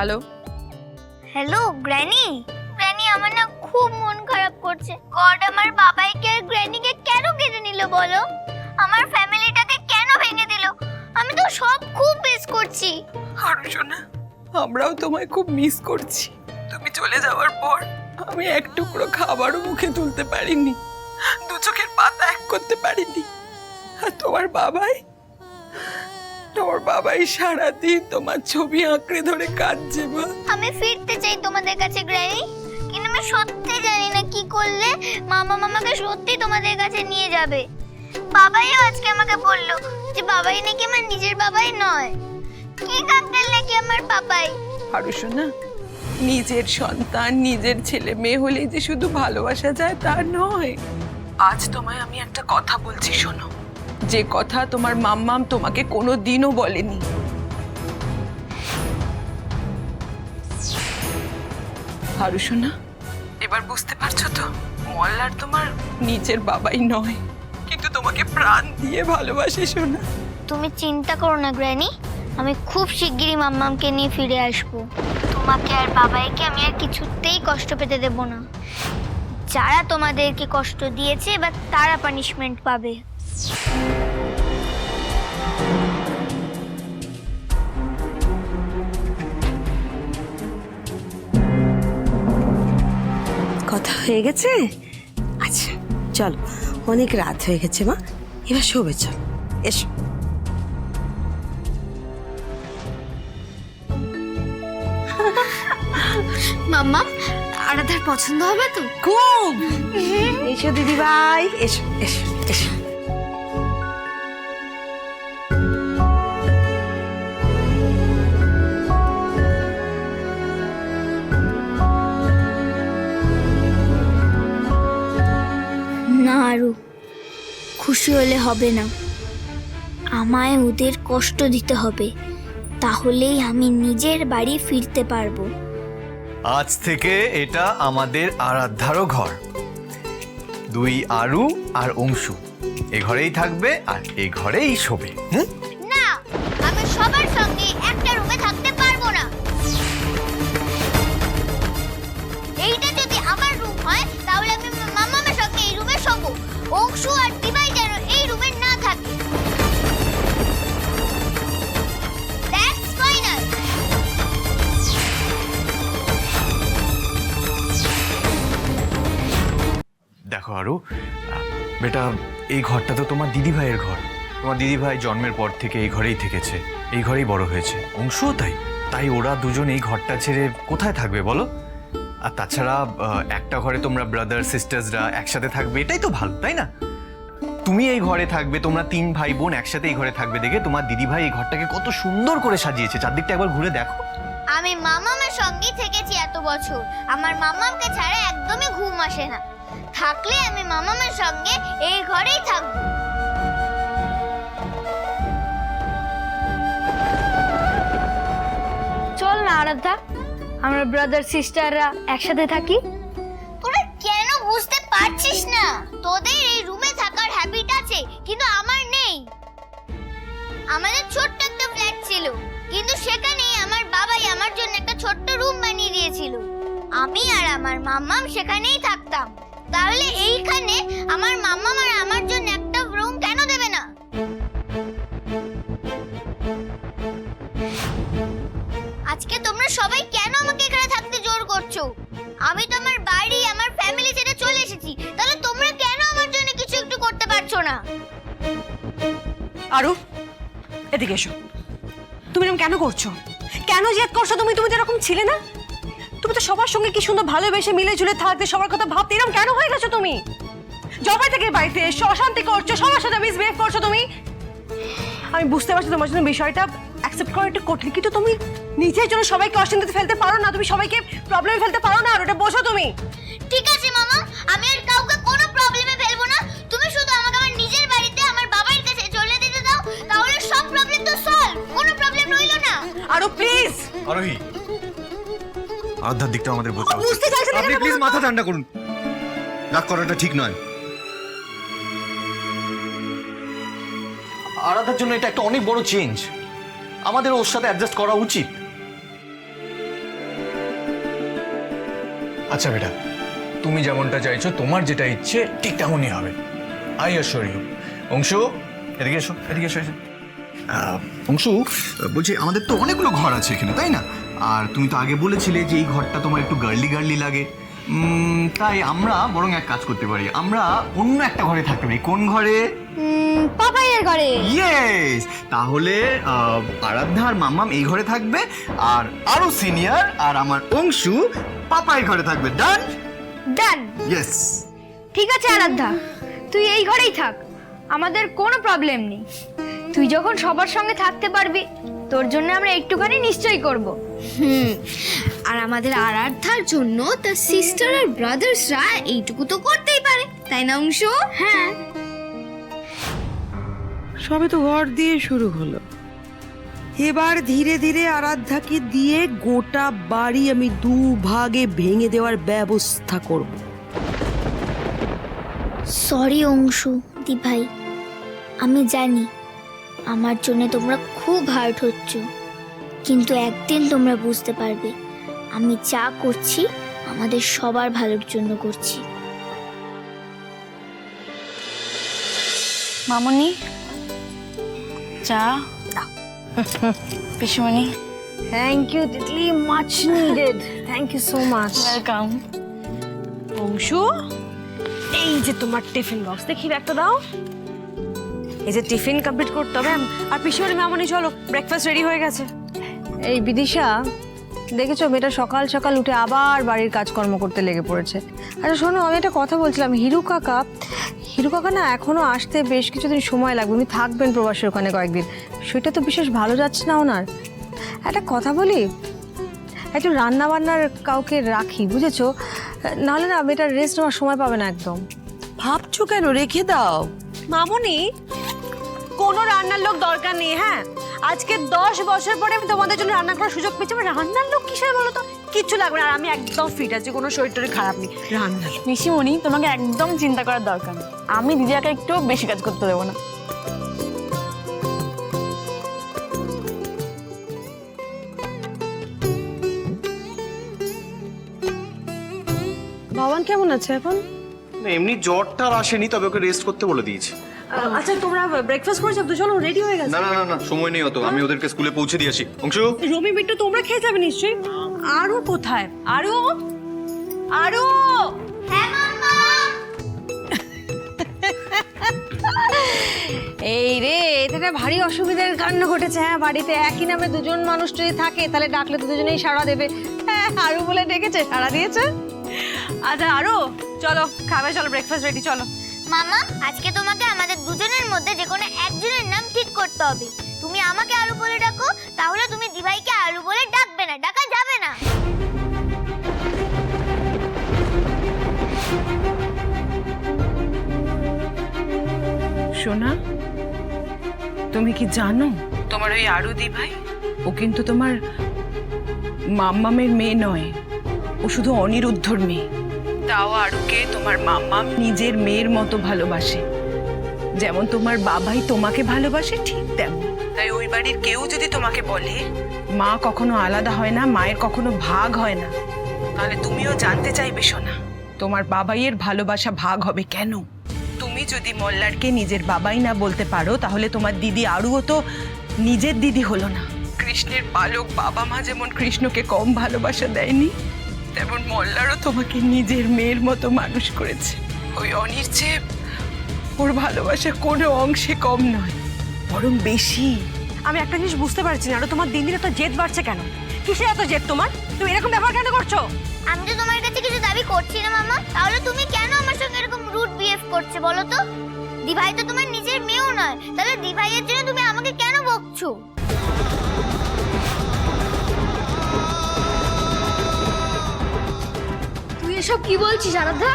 Hello hello granny. Granny আমার না খুব মন খারাপ করছে। গড আমার বাবাইকে আর গ্র্যানিকে কেন কেটে নিল বলো? আমার ফ্যামিলিটাকে কেন ভেঙে দিল? আমি তো সব খুব মিস করছি। আর সোনা, আমরাও তোমায় খুব মিস করছি। তুমি চলে যাওয়ার পর আমি এক টুকরো খাবারও মুখে তুলতে পারিনি, দু চোখের পাতা এক করতে পারিনি। আর তোমার বাবাই সারাদিন তোমার ছবি আঁকড়ে ধরে কাঁদছে। মা, আমি ফিরতে চাই তোমাদের কাছে গ্র্যানি, কিন্তু আমি সত্যি জানি না কি করলে মামাকে সত্যি তোমাদের কাছে নিয়ে যাবে। বাবাইও আজকে আমাকে বললো যে বাবাই নাকি আমার নিজের বাবাই নয়, কি কাকতাল নাকি আমার বাবাই। আর সোনা, নিজের সন্তান নিজের ছেলে মেয়ে হলে যে শুধু ভালোবাসা যায় তা নয়। আজ তোমায় আমি একটা কথা বলছি, শোনো, যে কথা তোমার মাম্মাম তোমাকে কোনোদিনও বলেনি। হারু সোনা, এবার বুঝতে পারছো তো, মল্লার তোমার নিজের বাবাই নয়, কিন্তু তোমাকে প্রাণ দিয়ে ভালোবাসে। সোনা, তুমি চিন্তা করো না গ্র্যানি, আমি খুব শিগগিরই মাম্মামকে নিয়ে ফিরে আসবো। তোমাকে আর বাবাইকে আমি আর কিছুতেই কষ্ট পেতে দেব না। যারা তোমাদেরকে কষ্ট দিয়েছে এবার তারা পানিশমেন্ট পাবে। কথা হয়ে গেছে? আচ্ছা চলো, অনেক রাত হয়ে গেছে মা, এবার শোবে, চল এসো। মাম্মা, আরাধার পছন্দ হবে তো? খুব। এসো দিদি ভাই, এসো এসো এসো। না আরু, খুশি হলে হবে না, আমায় ওদের কষ্ট দিতে হবে, তাহলেই আমি নিজের বাড়ি ফিরতে পারবো। আজ থেকে এটা আমাদের আরাধ্যারও ঘর। দুই আরু আর অংশু এ ঘরেই থাকবে আর এ ঘরেই শোবে। না, আমি সবার সঙ্গে একটা রুমে থাকতে পারবো না। এইটা যদি আমার রুম হয় তাহলে আমি মামার সঙ্গে এই রুমে শোবো। অংশু আর দিবাই যেন এই রুমে না থাকে। That's final. দেখো আরু, বেটা, এই ঘরটা তো তোমার দিদিভাইয়ের ঘর। তোমার দিদিভাই জন্মের পর থেকে এই ঘরেই থেকেছে, এই ঘরেই বড় হয়েছে। অংশও তাই। তাই ওরা দুজন এই ঘরটা ছেড়ে কোথায় থাকবে বলো? আর তাছাড়া একটা ঘরে তোমরা ব্রাদার সিস্টার্সরা একসাথে থাকবে, এটাই তো ভালো, তাই না? তুমি এই ঘরে থাকবে, তোমরা তিন ভাই বোন একসাথে এই ঘরে থাকবে দেখে তোমার দিদিভাই এই ঘরটাকে কত সুন্দর করে সাজিয়েছে। চারদিকটা একবার ঘুরে দেখো। আমি মামামের সঙ্গেই থেকেছি এত বছর, আমার মামামকে ছাড়া একদমই ঘুম আসে না। থাকলে আমি মামামের সঙ্গে এই ঘরেই থাকবো। চল না আরাধ্যা, আমরা ব্রাদার সিস্টাররা একসাথে থাকি। তোরা কেন বুঝতে পারছিস না? তোদের এই রুমে থাকার হ্যাবিট আছে, কিন্তু আমার নেই। আমাদের ছোট্ট একটা ফ্ল্যাট ছিল, কিন্তু সেখানেই আমার বাবাই আমার জন্য একটা ছোট্ট রুম বানিয়ে দিয়েছিল। আমি আর আমার মাম্মাম সেখানেই থাকতাম। তাহলে এইখানে আমার মাম্মাম আর আমার জন্য একটা রুম কেন দেবে না? আজকে তোমরা সবাই কেন আমাকে এখানে থাকতে জোর করছো? আমি তো আমার বাড়ি আমার ফ্যামিলি ছেড়ে চলে এসেছি, তাহলে তোমরা কেন আমার জন্য কিছু একটু করতে পারছো না? আরু, এদিকে এসো। তুমি এরকম কেন করছো? কেন জেদ করছো? তুমি তো এরকম ছিলে না। তুমি তো সবার সঙ্গে কি সুন্দর ভালোবেসে মিলে ঝুলে থাকতে, সবার কথা ভাবতে, এরকম কেন হয়ে গেছো তুমি? জবাই থেকে বাড়িতে এসো, অশান্তি করছো, সবার সাথে মিসবিহেভ করছো তুমি। আমি বুঝতে পারছি তোমার জন্য বিষয়টা অ্যাকসেপ্ট করা একটু কঠিন, কিন্তু তুমি নিজের জন্য সবাইকে অশান্তিতে ফেলতে পারো না, তুমি সবাইকে প্রবলেমে ফেলতে পারো না। আর ওটা বোঝো তুমি। ঠিক আছে মামা, আমি আর কাউকে কোনো প্রবলেমে ফেলবো না। তুমি শুধু আমাকে আমার নিজের বাড়িতে আমার বাবার কাছে চলে যেতে দাও, তাহলে সব প্রবলেম তো সলভ, কোনো প্রবলেম রইলো না। আরু প্লিজ। আরোহী, আরাধ্যার দিকটা আমাদের বোঝা উচিত। বুঝতে চাইছি না। আপনি প্লিজ মাথা ঠান্ডা করুন, রাগ করাটা ঠিক নয়। আরাধ্যার জন্য এটা একটা অনেক বড় চেঞ্জ, আমাদের ওর সাথে অ্যাডজাস্ট করা উচিত। আচ্ছা বেটা, তুমি যেমনটা চাইছো, তোমার যেটা ইচ্ছে ঠিক তেমনই হবে। I assure you. অংশু, এদিকে এসো, এদিকে এসো, এসো। অংশু, বলছি আমাদের তো অনেকগুলো ঘর আছে এখানে, তাই না? আর তুমি তো আগে বলেছিলে যে এই ঘরটা তোমার একটু গার্লি গার্লি লাগে। তাই আমরা বরং এক কাজ করতে পারি, আমরা অন্য একটা ঘরে থাকতে পারি। কোন ঘরে? পাপাইয়ের ঘরে। ইয়েস! তাহলে আরাধ্যা আর মাম্মাম এই ঘরে থাকবে, আর আরো সিনিয়র আর আমার অংশু পাপাই ঘরে থাকবে। ডান? ডান। ইয়েস। ঠিক আছে আরাধ্যা, তুই এই ঘরেই থাক, আমাদের কোনো প্রবলেম নেই। তুই যখন সবার সঙ্গে থাকতে পারবি, তোর জন্য আমরা একটুখানি নিশ্চয়ই করব। আর আমাদের আরাধ্যার জন্য তার সিস্টার আর ব্রাদার্সরা এইটুকু তো করতেই পারে, তাই না অংশু? হ্যাঁ। সবে তো ঘর দিয়ে শুরু হলো, এবার ধীরে ধীরে আরাধ্যাকে দিয়ে গোটা বাড়ি আমি 2 ভাগে ভেঙে দেওয়ার ব্যবস্থা করব। সরি অংশু দি ভাই, আমি জানি আমার জন্য তোমরা খুব হার্ট হচ্ছ, কিন্তু একদিন তোমরা বুঝতে পারবে আমি যা করছি আমাদের সবার ভালোর জন্য করছি। মামনি, চা। পিসুমণি, thank you Titli, much needed. Thank you so much. Welcome. Anshu, এই যে তোমার টিফিন বক্স, দেখি একটা দাও। এই যে টিফিন কমপ্লিট করতে হবে। আর পিসিমণি, মামনি চলো, ব্রেকফাস্ট রেডি হয়ে গেছে। এই বিদিশা, দেখেছো মেয়েটা সকাল সকাল উঠে আবার বাড়ির কাজকর্ম করতে লেগে পড়েছে। আচ্ছা শোনো, আমি একটা কথা বলছিলাম, হিরু কাকা না এখনো আসতে বেশ কিছুদিন সময় লাগবে। উনি থাকবেন প্রবাসের ওখানে কয়েকদিন, সেটা তো বিশেষ ভালো যাচ্ছে না ওনার। একটা কথা বলি, একটু রান্না বান্নার কাউকে রাখি, বুঝেছো? নাহলে না মেয়েটার রেস্ট নেওয়ার সময় পাবে না একদম। ভাবছো কেন? রেখে দাও। মামুনি, কোনো রান্নার লোক দরকার নেই। হ্যাঁ, আজকে 10 বছর পরে আমি তোমাদের জন্য রান্না করার সুযোগ পেয়েছি। আমার রান্নার লোক কিসের বলো তো? কিচ্ছু লাগবে না, আর আমি একদম ফিট আছি, কোনো শরীর টরীর খারাপ নেই। রান্নার পিসিমণি, তোমাকে একদম চিন্তা করার দরকার নেই। আমি দিদিয়াকে একটু বেশি কাজ করতে দেবো না। ভবন কেমন আছে এখন? না, এমনি জ্বরটা আর আসেনি, তবে ওকে রেস্ট করতে বলে দিয়েছি। আচ্ছা, তোমরা ব্রেকফাস্ট করেছো তো? চলো, রেডি হয়ে গেছে। না না না না, সময় নেই অত, আমি ওদেরকে স্কুলে পৌঁছে দিয়ে আসি। অংশু, রমি বিট্টু, তোমরা খেয়ে যাবে নিশ্চয়ই। আরু কোথায়? আরু, আরু! হ্যাঁ মাম্মা। এই রে, এটা ভারী অসুবিধার কাণ্ড ঘটেছে। হ্যাঁ, বাড়িতে একই নামে দুজন মানুষ যদি থাকে, তাহলে ডাকলে তো দুজনেই সাড়া দেবে। হ্যাঁ, আরু বলে ডেকেছে, সাড়া দিয়েছে। আচ্ছা আরু, চলো খাবে, চলো ব্রেকফাস্ট রেডি, চলো। মামা, আজকে তোমাকে আমাদের দুজনের মধ্যে যে কোনো একজনের নাম ঠিক করতে হবে। তুমি আমাকে আলু বলে ডাকো, তাহলে তুমি দিভাইকে আলু বলে ডাকবে না, ডাকা যাবে না। সোনা, তুমি কি জানো তোমার ওই আরুদি ভাই, ও কিন্তু তোমার মাম্মামের মেয়ে নয়, ও শুধু অনিরুদ্ধর মেয়ে। তাও আরুকে তোমার মাম্মাম নিজের মেয়ের মতো ভালোবাসে। যেমন তোমার বাবাই তোমাকে ভালোবাসে, ঠিক তেমন। তাই ওই বাড়ির কেউ যদি তোমাকে বলে মা কখনো আলাদা হয় না, মায়ের কখনো ভাগ হয় না, তাহলে তুমিও জানতে চাইবে সোনা, তোমার বাবাইয়ের ভালোবাসা ভাগ হবে কেন? তুমি যদি মল্লারকে নিজের বাবাই না বলতে পারো, তাহলে তোমার দিদি আরুও তো নিজের দিদি হলো না। কৃষ্ণের পালক বাবা মা যেমন কৃষ্ণকে কম ভালোবাসা দেয়নি, তেমন মল্লারও তোমাকে নিজের মেয়ের মতো মানুষ করেছে। ওই অনির চেয়ে ওর ভালোবাসা কোনো অংশে কম নয়, বরং বেশি। আমি একটা জিনিস বুঝতে পারছি না, আরু তোমার দিন দিন এত জেদ বাড়ছে কেন? কিসের এত জেদ তোমার? তুমি এরকম ব্যবহার কেন করছো? আমি তো তোমার কাছে কিছু দাবি করছি না মামা, তাহলে তুমি কেন আমার সঙ্গে এরকম রুড বিহেভ করছো বলো তো? দিভাই তো তোমার নিজের মেয়েও নয়, তাহলে দিভাইয়ের জন্য তুমি আমাকে কেন বকছো? তুই এসব কি বলছিস আরাধ্যা?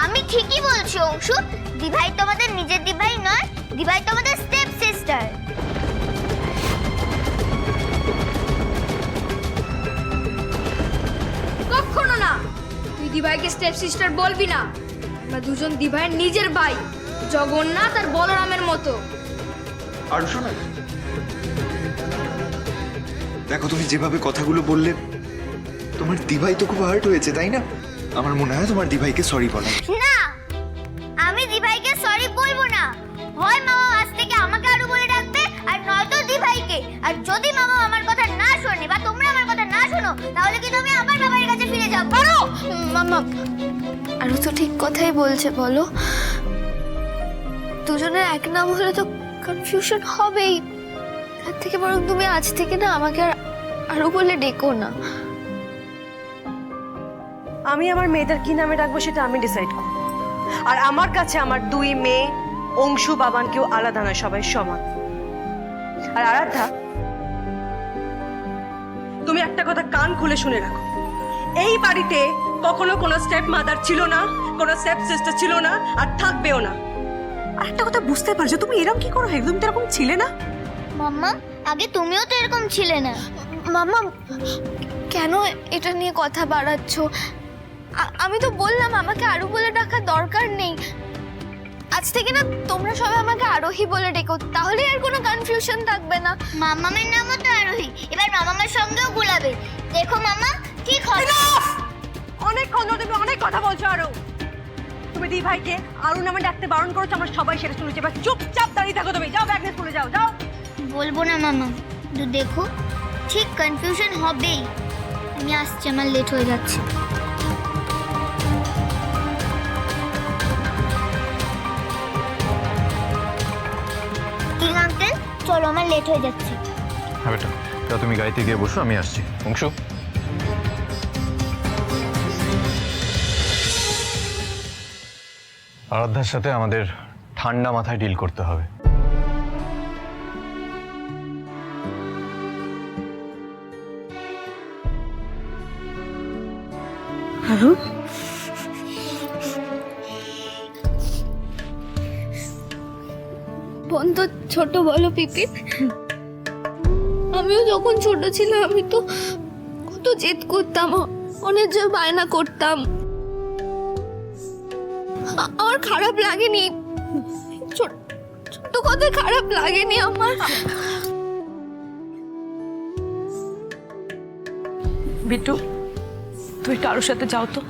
আমি ঠিকই বলছি অংশু, দিভাই তোমাদের নিজের দিভাই নয়, দিভাই তোমাদের স্টেপ সিস্টার। কখনো না, তুই দিভাইকে স্টেপ সিস্টার বলবি না। আমরা দুজন দিভাইয়ের নিজের ভাই, জগন্নাথ আর বলরামের মতো। আর শোনা, দেখো তুমি যেভাবে কথাগুলো বললে, তোমার দিভাই তো খুব হার্ট হয়েছে, তাই না? আমার মনে হয় তোমার দিভাইকে সরি বলা। না, আমি দিভাইকে সরি বলবো না। হয় মামা আজ থেকে আমাকে আরু বলে ডাকবে, আর নয়তো দিভাইকে। আর যদি মামা আমার কথা না শোনে বা তোমরা আমার কথা না শোনো, তাহলে কিন্তু আমি আমার বাবার কাছে ফিরে যাবো। মামা আরও তো ঠিক কথাই বলছে, বলো দুজনের এক নাম হলে তো কনফিউশন হবেই। তার থেকে বরং তুমি আজ থেকে না আমাকে আর আরও বলে ডেকো না। আমি আমার মেয়েদের কি নামে রাখবো সেটা আমি ডিসাইড করব। আর আমার কাছে আমার দুই মেয়ে অংশু বাবান কেউ আলাদা নয়, সবাই সমান। আর আরাধ্যা, তুমি একটা কথা কান খুলে শুনে রাখো, এই বাড়িতে কখনো কোনো স্টেপ মাদার ছিল না, কোনো স্টেপ সিস্টার ছিল না, আর থাকবেও না। আর একটা কথা বুঝতে পারছো, তুমি এরকম কি করো? একদম তো এরকম ছিলে না। মাম্মা, আগে তুমিও তো এরকম ছিলে না। মামা কেন এটা নিয়ে কথা বাড়াচ্ছ? আমি তো বললাম আমাকে আরু বলে ডাকার দরকার নেই। আজ থেকে না তোমরা সবাই আমাকে আরোহী বলে ডেকো, তাহলে আর কোনো কনফিউশন থাকবে না। মামামের নামও তো আরোহী, এবার মামামের সঙ্গেও গুলাবে। দেখো মামা, ঠিক হবে। অনেকক্ষণ ধরে তুমি অনেক কথা বলছো। আরো তুমি দি ভাইকে আরু নামে ডাকতে বারণ করেছো, আমরা সবাই সেটা শুনেছি। এবার চুপচাপ দাঁড়িয়ে থাকো। তুমি যাও, ব্যাগনে স্কুলে যাও। যাও। বলবো না মামা, কিন্তু দেখো ঠিক কনফিউশন হবেই। আমি আসছি, আমার লেট হয়ে যাচ্ছে। আঙ্কেল চলো, আমার লেট হয়ে যাচ্ছে। হ্যাঁ বেটা, তা তুমি গাড়িতে গিয়ে বসো, আমি আসছি। অংশু, আরাধ্যার সাথে আমাদের ঠান্ডা মাথায় ডিল করতে হবে। বোন তো ছোট, বলো পিপিন। আমিও যখন ছোট ছিলাম আমি তো কত জেদ করতাম, অনেক জোর বায়না করতাম। আমার খারাপ লাগেনি, ছোট কথা খারাপ লাগেনি আমার। বিট্টু, তুমি কারোর সাথে যাও তো।